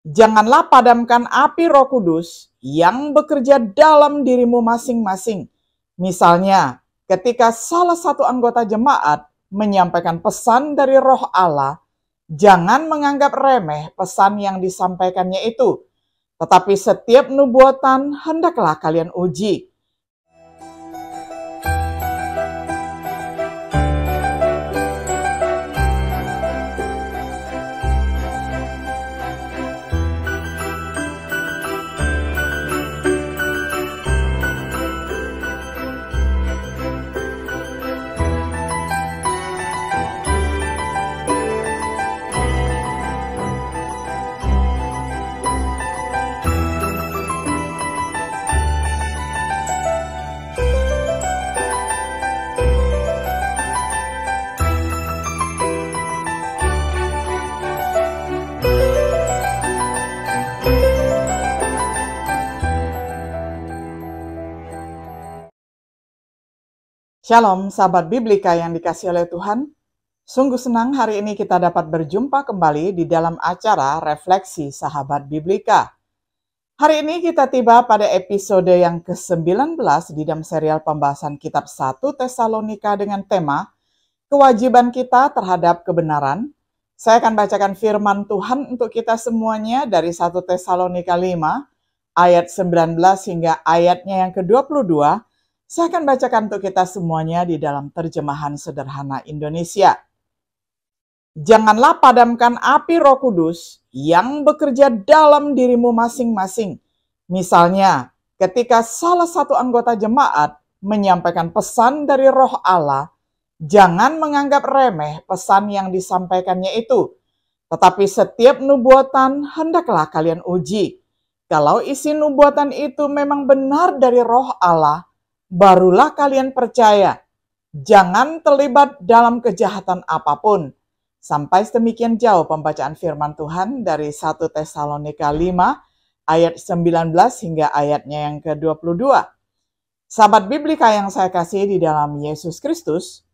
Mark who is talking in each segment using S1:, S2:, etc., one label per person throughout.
S1: Janganlah padamkan api Roh Kudus yang bekerja dalam dirimu masing-masing. Misalnya, ketika salah satu anggota jemaat menyampaikan pesan dari Roh Allah, jangan menganggap remeh pesan yang disampaikannya itu, tetapi setiap nubuatan hendaklah kalian uji. Shalom sahabat Biblika yang dikasihi oleh Tuhan. Sungguh senang hari ini kita dapat berjumpa kembali di dalam acara Refleksi Sahabat Biblika. Hari ini kita tiba pada episode yang ke-19 di dalam serial pembahasan kitab 1 Tesalonika dengan tema Kewajiban kita terhadap kebenaran. Saya akan bacakan firman Tuhan untuk kita semuanya dari 1 Tesalonika 5 ayat 19 hingga ayatnya yang ke-22. Saya akan bacakan untuk kita semuanya di dalam terjemahan sederhana Indonesia. Janganlah padamkan api Roh Kudus yang bekerja dalam dirimu masing-masing. Misalnya, ketika salah satu anggota jemaat menyampaikan pesan dari Roh Allah, jangan menganggap remeh pesan yang disampaikannya itu, tetapi setiap nubuatan hendaklah kalian uji. Kalau isi nubuatan itu memang benar dari Roh Allah, barulah kalian percaya. Jangan terlibat dalam kejahatan apapun. Sampai sedemikian jauh pembacaan firman Tuhan dari 1 Tesalonika 5 ayat 19 hingga ayatnya yang ke-22. Sahabat Biblika yang saya kasih di dalam Yesus Kristus,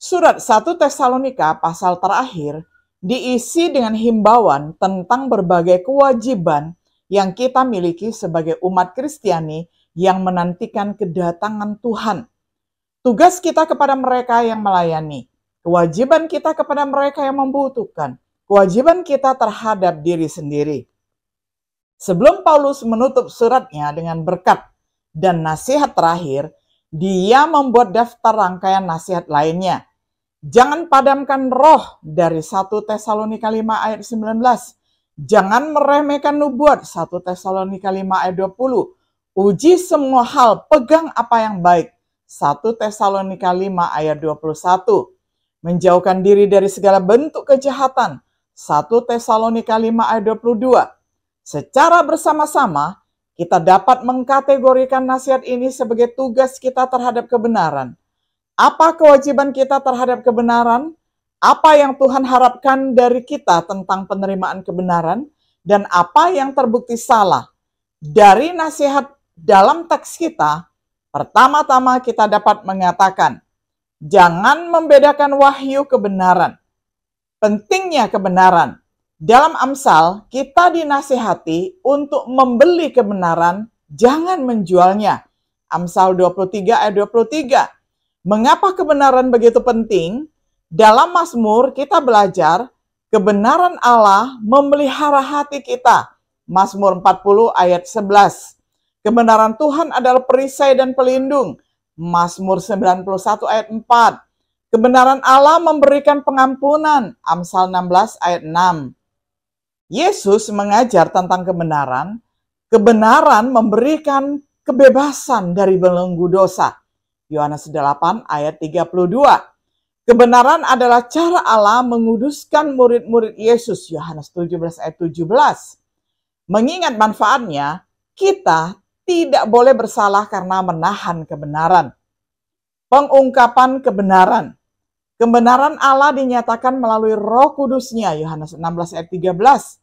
S1: surat 1 Tesalonika pasal terakhir diisi dengan himbauan tentang berbagai kewajiban yang kita miliki sebagai umat Kristiani yang menantikan kedatangan Tuhan. Tugas kita kepada mereka yang melayani, kewajiban kita kepada mereka yang membutuhkan, kewajiban kita terhadap diri sendiri. Sebelum Paulus menutup suratnya dengan berkat dan nasihat terakhir, dia membuat daftar rangkaian nasihat lainnya. Jangan padamkan roh dari 1 Tesalonika 5 ayat 19. Jangan meremehkan nubuat 1 Tesalonika 5 ayat 20. Uji semua hal, pegang apa yang baik. 1 Tesalonika 5 ayat 21. Menjauhkan diri dari segala bentuk kejahatan. 1 Tesalonika 5 ayat 22. Secara bersama-sama, kita dapat mengkategorikan nasihat ini sebagai tugas kita terhadap kebenaran. Apa kewajiban kita terhadap kebenaran? Apa yang Tuhan harapkan dari kita tentang penerimaan kebenaran? Dan apa yang terbukti salah? Dari nasihat dalam teks kita, pertama-tama kita dapat mengatakan, jangan membedakan wahyu kebenaran. Pentingnya kebenaran. Dalam Amsal, kita dinasihati untuk membeli kebenaran, jangan menjualnya. Amsal 23 ayat 23. Mengapa kebenaran begitu penting? Dalam Mazmur kita belajar, kebenaran Allah memelihara hati kita. Mazmur 40 ayat 11. Kebenaran Tuhan adalah perisai dan pelindung. Mazmur 91 ayat 4. Kebenaran Allah memberikan pengampunan. Amsal 16 ayat 6. Yesus mengajar tentang kebenaran. Kebenaran memberikan kebebasan dari belenggu dosa. Yohanes 8 ayat 32. Kebenaran adalah cara Allah menguduskan murid-murid Yesus. Yohanes 17 ayat 17. Mengingat manfaatnya, kita tidak boleh bersalah karena menahan kebenaran. Pengungkapan kebenaran. Kebenaran Allah dinyatakan melalui Roh Kudus-Nya, Yohanes 16 ayat 13.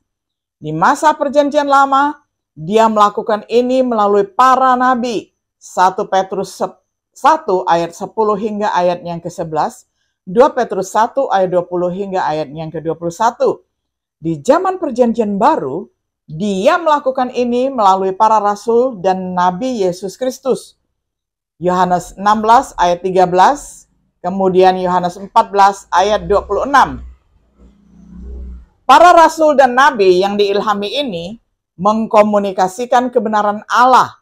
S1: Di masa Perjanjian Lama, Dia melakukan ini melalui para nabi. 1 Petrus 1 ayat 10 hingga ayat yang ke-11, 2 Petrus 1 ayat 20 hingga ayat yang ke-21. Di zaman Perjanjian Baru, Dia melakukan ini melalui para rasul dan Nabi Yesus Kristus. Yohanes 16 ayat 13, kemudian Yohanes 14 ayat 26. Para rasul dan nabi yang diilhami ini mengkomunikasikan kebenaran Allah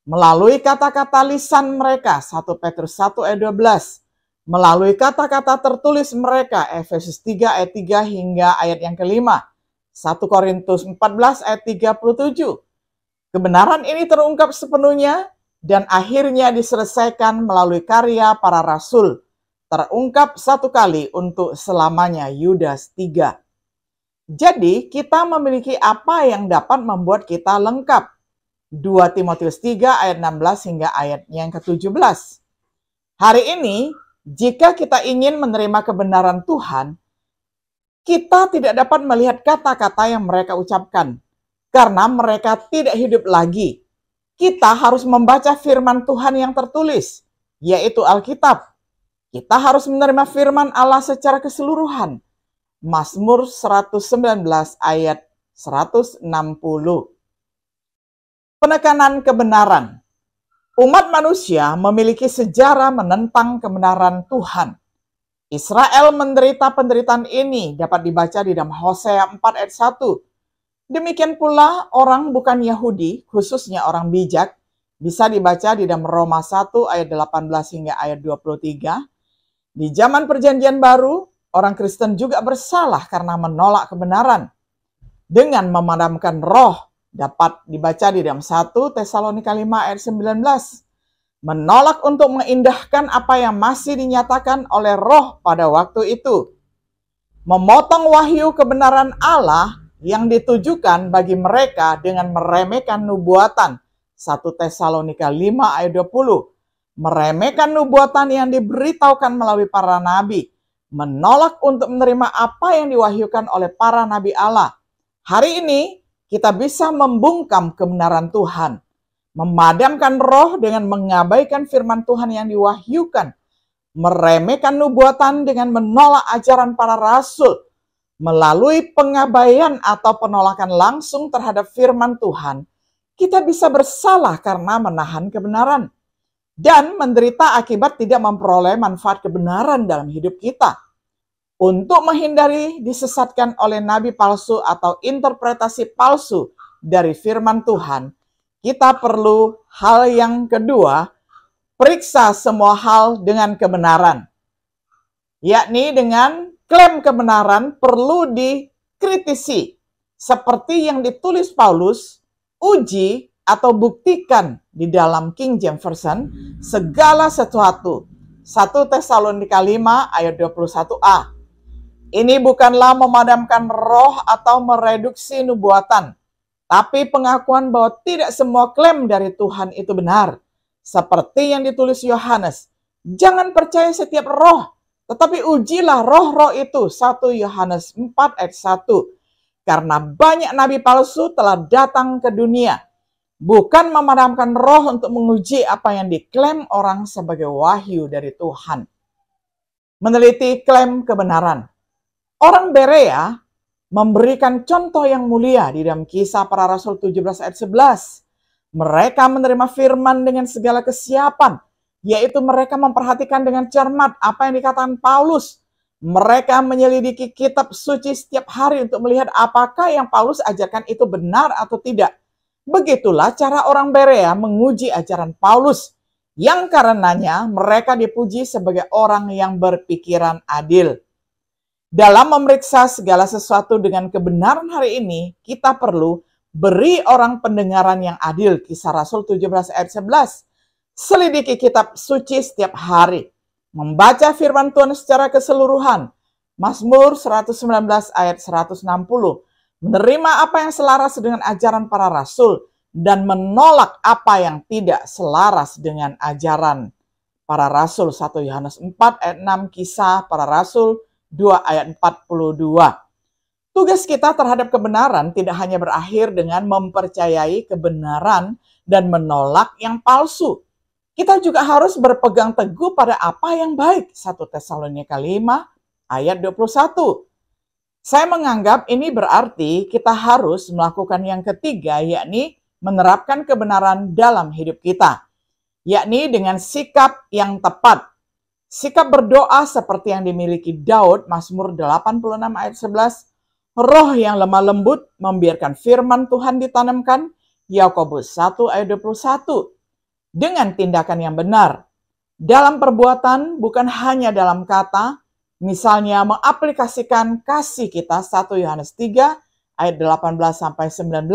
S1: melalui kata-kata lisan mereka, 1 Petrus 1 ayat 12, melalui kata-kata tertulis mereka, Efesus 3 ayat 3 hingga ayat yang kelima, 1 Korintus 14 ayat 37. Kebenaran ini terungkap sepenuhnya dan akhirnya diselesaikan melalui karya para rasul, terungkap satu kali untuk selamanya, Yudas 3. Jadi kita memiliki apa yang dapat membuat kita lengkap. 2 Timotius 3 ayat 16 hingga ayat yang ke-17. Hari ini, jika kita ingin menerima kebenaran Tuhan, kita tidak dapat melihat kata-kata yang mereka ucapkan, karena mereka tidak hidup lagi. Kita harus membaca firman Tuhan yang tertulis, yaitu Alkitab. Kita harus menerima firman Allah secara keseluruhan. Mazmur 119 ayat 160. Penekanan kebenaran. Umat manusia memiliki sejarah menentang kebenaran Tuhan. Israel menderita penderitaan ini dapat dibaca di dalam Hosea 4 ayat 1. Demikian pula orang bukan Yahudi, khususnya orang bijak, bisa dibaca di dalam Roma 1 ayat 18 hingga ayat 23. Di zaman Perjanjian Baru, orang Kristen juga bersalah karena menolak kebenaran. Dengan memadamkan roh, dapat dibaca di dalam 1 Tesalonika 5 ayat 19. Menolak untuk mengindahkan apa yang masih dinyatakan oleh roh pada waktu itu. Memotong wahyu kebenaran Allah yang ditujukan bagi mereka dengan meremehkan nubuatan. 1 Tesalonika 5 ayat 20. Meremehkan nubuatan yang diberitahukan melalui para nabi. Menolak untuk menerima apa yang diwahyukan oleh para nabi Allah. Hari ini kita bisa membungkam kebenaran Tuhan. Memadamkan roh dengan mengabaikan firman Tuhan yang diwahyukan. Meremehkan nubuatan dengan menolak ajaran para rasul. Melalui pengabaian atau penolakan langsung terhadap firman Tuhan, kita bisa bersalah karena menahan kebenaran dan menderita akibat tidak memperoleh manfaat kebenaran dalam hidup kita. Untuk menghindari disesatkan oleh nabi palsu atau interpretasi palsu dari firman Tuhan, kita perlu hal yang kedua, periksa semua hal dengan kebenaran, yakni dengan klaim kebenaran perlu dikritisi. Seperti yang ditulis Paulus, uji atau buktikan di dalam King James Version segala sesuatu. 1 Tesalonika 5 ayat 21a. Ini bukanlah memadamkan roh atau mereduksi nubuatan, tapi pengakuan bahwa tidak semua klaim dari Tuhan itu benar. Seperti yang ditulis Yohanes, jangan percaya setiap roh, tetapi ujilah roh-roh itu. 1 Yohanes 4 ayat 1. Karena banyak nabi palsu telah datang ke dunia. Bukan memadamkan roh untuk menguji apa yang diklaim orang sebagai wahyu dari Tuhan. Meneliti klaim kebenaran. Orang Berea memberikan contoh yang mulia di dalam Kisah Para Rasul 17 ayat 11. Mereka menerima firman dengan segala kesiapan, yaitu mereka memperhatikan dengan cermat apa yang dikatakan Paulus. Mereka menyelidiki kitab suci setiap hari untuk melihat apakah yang Paulus ajarkan itu benar atau tidak. Begitulah cara orang Berea menguji ajaran Paulus, yang karenanya mereka dipuji sebagai orang yang berpikiran adil. Dalam memeriksa segala sesuatu dengan kebenaran hari ini, kita perlu beri orang pendengaran yang adil. Kisah Rasul 17 ayat 11. Selidiki kitab suci setiap hari. Membaca firman Tuhan secara keseluruhan. Mazmur 119 ayat 160. Menerima apa yang selaras dengan ajaran para rasul dan menolak apa yang tidak selaras dengan ajaran para rasul. 1 Yohanes 4 ayat 6, Kisah Para Rasul 2 ayat 42. Tugas kita terhadap kebenaran tidak hanya berakhir dengan mempercayai kebenaran dan menolak yang palsu. Kita juga harus berpegang teguh pada apa yang baik. 1 Tesalonika 5 ayat 21. Saya menganggap ini berarti kita harus melakukan yang ketiga, yakni menerapkan kebenaran dalam hidup kita, yakni dengan sikap yang tepat. Sikap berdoa seperti yang dimiliki Daud, Mazmur 86 ayat 11, roh yang lemah lembut membiarkan firman Tuhan ditanamkan, Yakobus 1 ayat 21, dengan tindakan yang benar. Dalam perbuatan, bukan hanya dalam kata, misalnya mengaplikasikan kasih kita 1 Yohanes 3 ayat 18-19.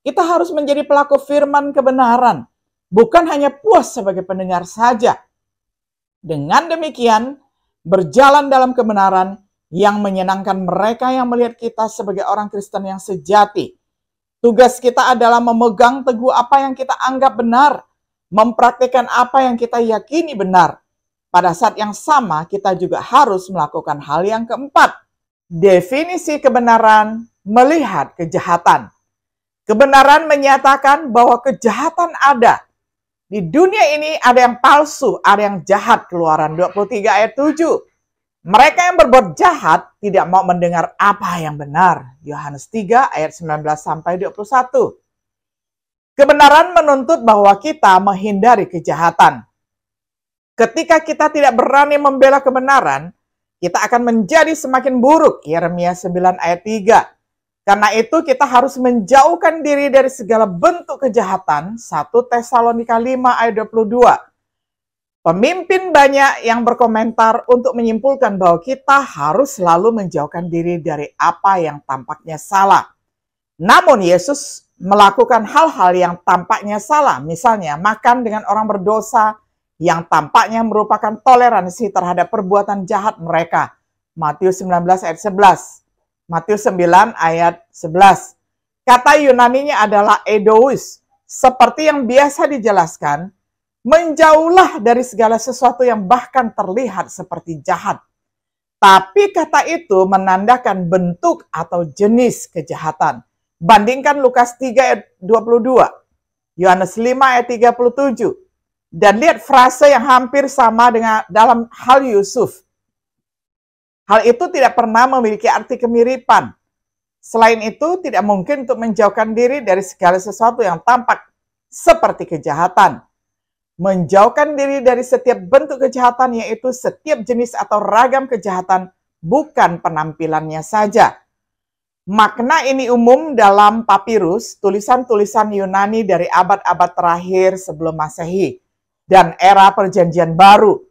S1: Kita harus menjadi pelaku firman kebenaran, bukan hanya puas sebagai pendengar saja. Dengan demikian, berjalan dalam kebenaran yang menyenangkan mereka yang melihat kita sebagai orang Kristen yang sejati. Tugas kita adalah memegang teguh apa yang kita anggap benar, mempraktikkan apa yang kita yakini benar. Pada saat yang sama, kita juga harus melakukan hal yang keempat. Definisi kebenaran melihat kejahatan. Kebenaran menyatakan bahwa kejahatan ada. Di dunia ini ada yang palsu, ada yang jahat. Keluaran 23 ayat 7. Mereka yang berbuat jahat tidak mau mendengar apa yang benar. Yohanes 3 ayat 19-21. Kebenaran menuntut bahwa kita menghindari kejahatan. Ketika kita tidak berani membela kebenaran, kita akan menjadi semakin buruk. Yeremia 9 ayat 3. Karena itu kita harus menjauhkan diri dari segala bentuk kejahatan. 1 Tesalonika 5 ayat 22. Pemimpin banyak yang berkomentar untuk menyimpulkan bahwa kita harus selalu menjauhkan diri dari apa yang tampaknya salah. Namun Yesus melakukan hal-hal yang tampaknya salah, misalnya makan dengan orang berdosa yang tampaknya merupakan toleransi terhadap perbuatan jahat mereka. Matius 19 ayat 11. Matius 9 ayat 11. Kata Yunaninya adalah eidos, seperti yang biasa dijelaskan, menjauhlah dari segala sesuatu yang bahkan terlihat seperti jahat. Tapi kata itu menandakan bentuk atau jenis kejahatan. Bandingkan Lukas 3 ayat 22, Yohanes 5 ayat 37, dan lihat frase yang hampir sama dengan dalam hal Yusuf. Hal itu tidak pernah memiliki arti kemiripan. Selain itu, tidak mungkin untuk menjauhkan diri dari segala sesuatu yang tampak seperti kejahatan. Menjauhkan diri dari setiap bentuk kejahatan, yaitu setiap jenis atau ragam kejahatan, bukan penampilannya saja. Makna ini umum dalam papirus, tulisan-tulisan Yunani dari abad-abad terakhir sebelum Masehi dan era Perjanjian Baru.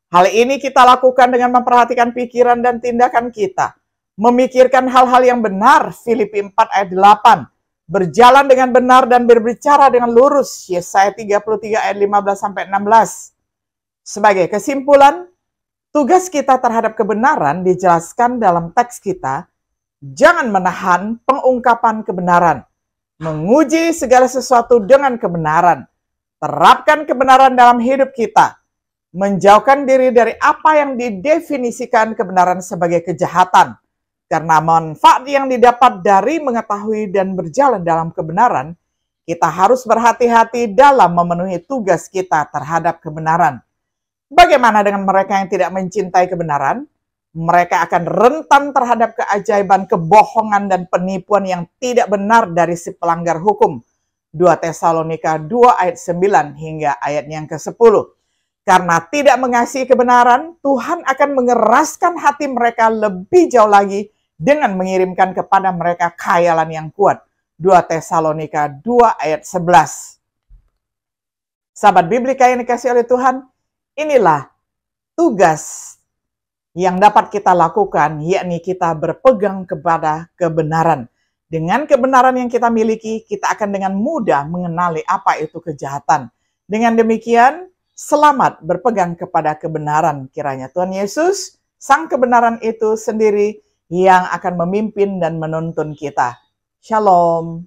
S1: Hal ini kita lakukan dengan memperhatikan pikiran dan tindakan kita, memikirkan hal-hal yang benar, Filipi 4 ayat 8, berjalan dengan benar dan berbicara dengan lurus, Yesaya 33 ayat 15-16. Sebagai kesimpulan, tugas kita terhadap kebenaran dijelaskan dalam teks kita. Jangan menahan pengungkapan kebenaran. Menguji segala sesuatu dengan kebenaran. Terapkan kebenaran dalam hidup kita. Menjauhkan diri dari apa yang didefinisikan kebenaran sebagai kejahatan. Karena manfaat yang didapat dari mengetahui dan berjalan dalam kebenaran, kita harus berhati-hati dalam memenuhi tugas kita terhadap kebenaran. Bagaimana dengan mereka yang tidak mencintai kebenaran? Mereka akan rentan terhadap keajaiban, kebohongan, dan penipuan yang tidak benar dari si pelanggar hukum. 2 Tesalonika 2 ayat 9 hingga ayat yang ke-10. Karena tidak mengasihi kebenaran, Tuhan akan mengeraskan hati mereka lebih jauh lagi dengan mengirimkan kepada mereka khayalan yang kuat. 2 Tesalonika 2 ayat 11. Sahabat Biblika yang dikasihi oleh Tuhan, inilah tugas yang dapat kita lakukan, yakni kita berpegang kepada kebenaran. Dengan kebenaran yang kita miliki, kita akan dengan mudah mengenali apa itu kejahatan. Dengan demikian, selamat berpegang kepada kebenaran. Kiranya Tuhan Yesus, Sang kebenaran itu sendiri, yang akan memimpin dan menuntun kita. Shalom.